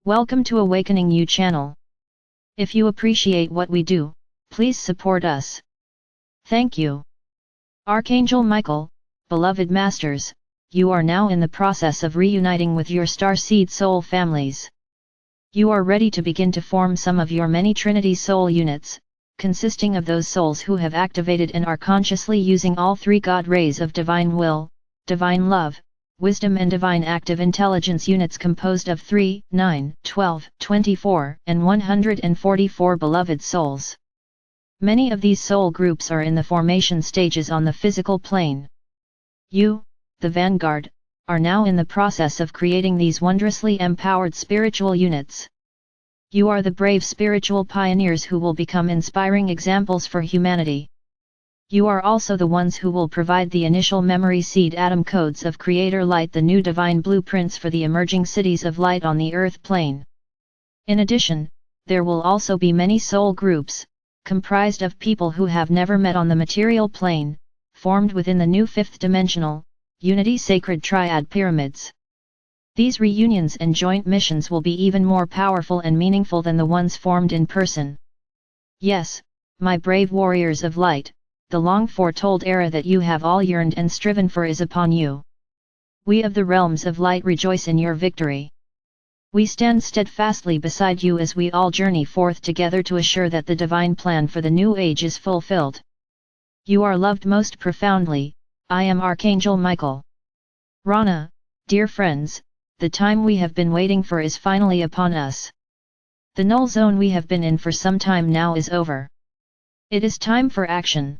Welcome to Awakening You channel. If you appreciate what we do, please support us. Thank you. Archangel Michael, beloved masters, you are now in the process of reuniting with your starseed soul families. You are ready to begin to form some of your many Trinity soul units, consisting of those souls who have activated and are consciously using all three God rays of divine will, divine love, wisdom and divine active intelligence units composed of 3, 9, 12, 24, and 144 beloved souls. Many of these soul groups are in the formation stages on the physical plane. You, the vanguard, are now in the process of creating these wondrously empowered spiritual units. You are the brave spiritual pioneers who will become inspiring examples for humanity. You are also the ones who will provide the initial memory seed atom codes of Creator Light, the new divine blueprints for the emerging cities of light on the earth plane. In addition, there will also be many soul groups, comprised of people who have never met on the material plane, formed within the new fifth dimensional, Unity Sacred Triad Pyramids. These reunions and joint missions will be even more powerful and meaningful than the ones formed in person. Yes, my brave warriors of light, the long foretold era that you have all yearned and striven for is upon you. We of the realms of light rejoice in your victory. We stand steadfastly beside you as we all journey forth together to assure that the divine plan for the new age is fulfilled. You are loved most profoundly. I am Archangel Michael. Rana, dear friends, the time we have been waiting for is finally upon us. The null zone we have been in for some time now is over. It is time for action.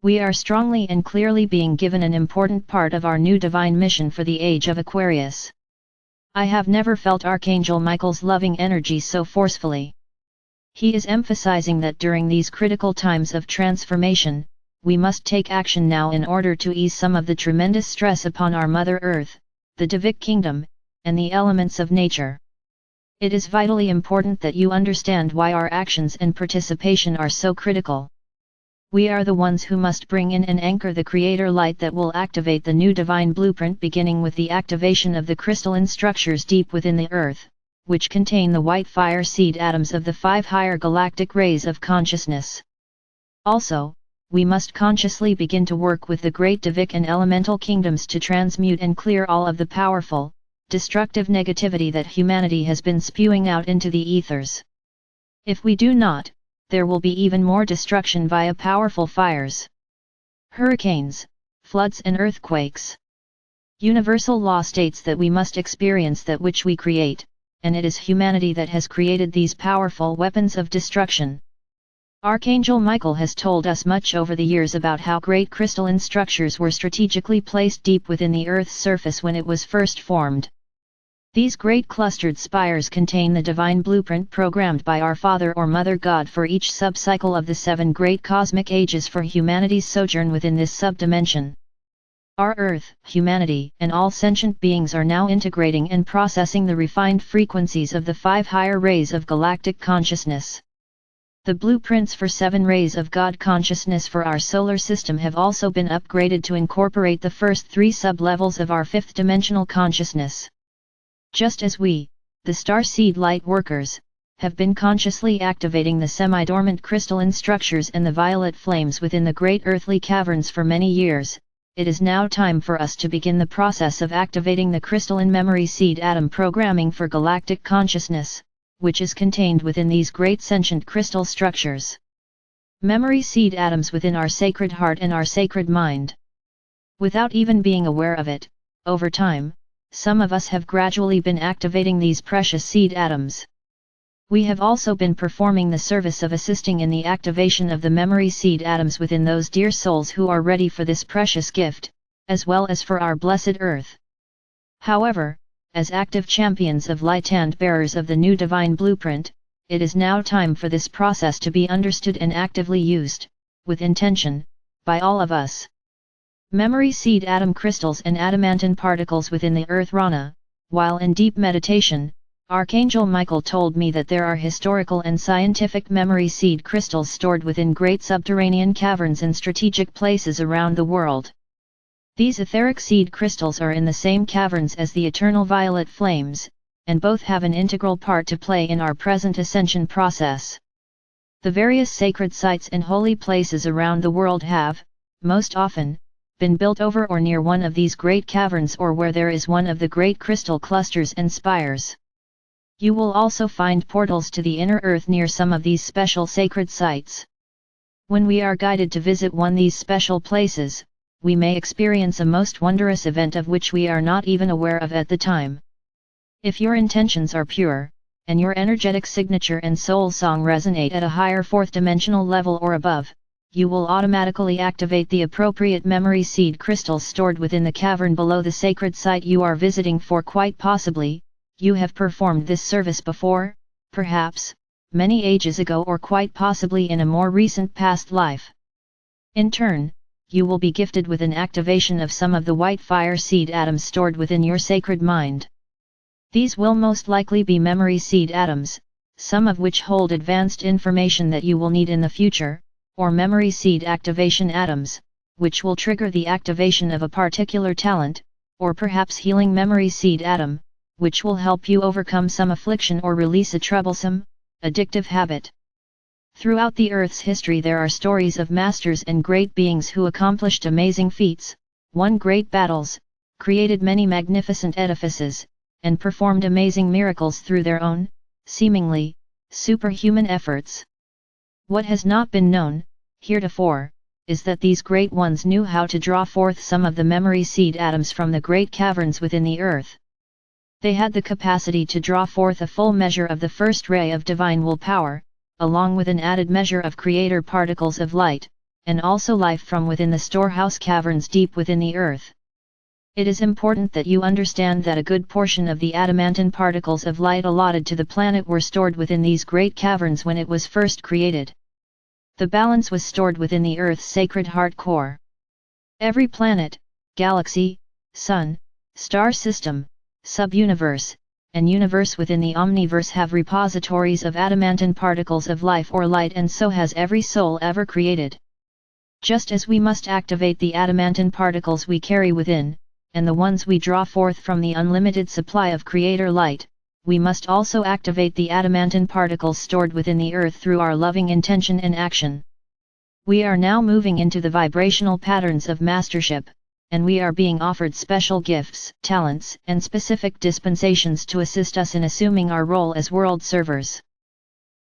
We are strongly and clearly being given an important part of our new divine mission for the age of Aquarius. I have never felt Archangel Michael's loving energy so forcefully. He is emphasizing that during these critical times of transformation, we must take action now in order to ease some of the tremendous stress upon our Mother Earth, the Divic Kingdom, and the elements of nature. It is vitally important that you understand why our actions and participation are so critical. We are the ones who must bring in and anchor the Creator Light that will activate the new divine blueprint, beginning with the activation of the crystalline structures deep within the Earth, which contain the white fire seed atoms of the 5 higher galactic rays of consciousness. Also, we must consciously begin to work with the great Divic and elemental kingdoms to transmute and clear all of the powerful, destructive negativity that humanity has been spewing out into the ethers. If we do not, there will be even more destruction via powerful fires, hurricanes, floods and earthquakes. Universal law states that we must experience that which we create, and it is humanity that has created these powerful weapons of destruction. Archangel Michael has told us much over the years about how great crystalline structures were strategically placed deep within the Earth's surface when it was first formed. These great clustered spires contain the divine blueprint programmed by our Father or Mother God for each sub-cycle of the 7 great cosmic ages for humanity's sojourn within this sub-dimension. Our Earth, humanity, and all sentient beings are now integrating and processing the refined frequencies of the 5 higher rays of galactic consciousness. The blueprints for 7 rays of God consciousness for our solar system have also been upgraded to incorporate the first 3 sub-levels of our 5th dimensional consciousness. Just as we, the starseed light workers, have been consciously activating the semi-dormant crystalline structures and the violet flames within the great earthly caverns for many years, it is now time for us to begin the process of activating the crystalline memory seed atom programming for galactic consciousness, which is contained within these great sentient crystal structures. Memory seed atoms within our sacred heart and our sacred mind. Without even being aware of it, over time, some of us have gradually been activating these precious seed atoms. We have also been performing the service of assisting in the activation of the memory seed atoms within those dear souls who are ready for this precious gift, as well as for our blessed Earth. However, as active champions of light and bearers of the new divine blueprint, it is now time for this process to be understood and actively used, with intention, by all of us. Memory seed atom crystals and adamantine particles within the Earth Rana. While in deep meditation, Archangel Michael told me that there are historical and scientific memory seed crystals stored within great subterranean caverns in strategic places around the world. These etheric seed crystals are in the same caverns as the eternal violet flames, and both have an integral part to play in our present ascension process. The various sacred sites and holy places around the world have, most often, been built over or near one of these great caverns or where there is one of the great crystal clusters and spires. You will also find portals to the inner earth near some of these special sacred sites. When we are guided to visit one of these special places, we may experience a most wondrous event of which we are not even aware of at the time. If your intentions are pure, and your energetic signature and soul song resonate at a higher fourth dimensional level or above, you will automatically activate the appropriate memory seed crystals stored within the cavern below the sacred site you are visiting, for quite possibly, you have performed this service before, perhaps, many ages ago, or quite possibly in a more recent past life. In turn, you will be gifted with an activation of some of the white fire seed atoms stored within your sacred mind. These will most likely be memory seed atoms, some of which hold advanced information that you will need in the future, or memory seed activation atoms, which will trigger the activation of a particular talent, or perhaps healing memory seed atom, which will help you overcome some affliction or release a troublesome, addictive habit. Throughout the Earth's history there are stories of masters and great beings who accomplished amazing feats, won great battles, created many magnificent edifices, and performed amazing miracles through their own, seemingly, superhuman efforts. What has not been known, heretofore, is that these great ones knew how to draw forth some of the memory seed atoms from the great caverns within the earth. They had the capacity to draw forth a full measure of the first ray of divine willpower, along with an added measure of creator particles of light, and also life from within the storehouse caverns deep within the earth. It is important that you understand that a good portion of the adamantine particles of light allotted to the planet were stored within these great caverns when it was first created. The balance was stored within the Earth's sacred heart core. Every planet, galaxy, sun, star system, sub-universe, and universe within the omniverse have repositories of adamantine particles of life or light, and so has every soul ever created. Just as we must activate the adamantine particles we carry within, and the ones we draw forth from the unlimited supply of creator light, we must also activate the adamantine particles stored within the earth through our loving intention and action. We are now moving into the vibrational patterns of mastership, and we are being offered special gifts, talents, and specific dispensations to assist us in assuming our role as world servers.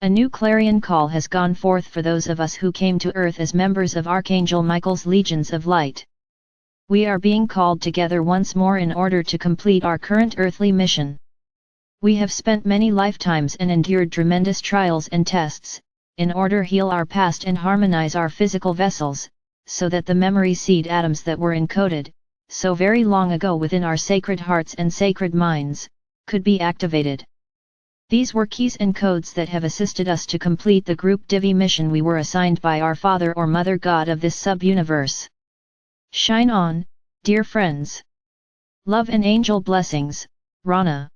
A new clarion call has gone forth for those of us who came to earth as members of Archangel Michael's legions of light. We are being called together once more in order to complete our current earthly mission. We have spent many lifetimes and endured tremendous trials and tests, in order to heal our past and harmonize our physical vessels, so that the memory seed atoms that were encoded, so very long ago within our sacred hearts and sacred minds, could be activated. These were keys and codes that have assisted us to complete the group Divi mission we were assigned by our Father or Mother God of this sub-universe. Shine on, dear friends. Love and angel blessings, Rana.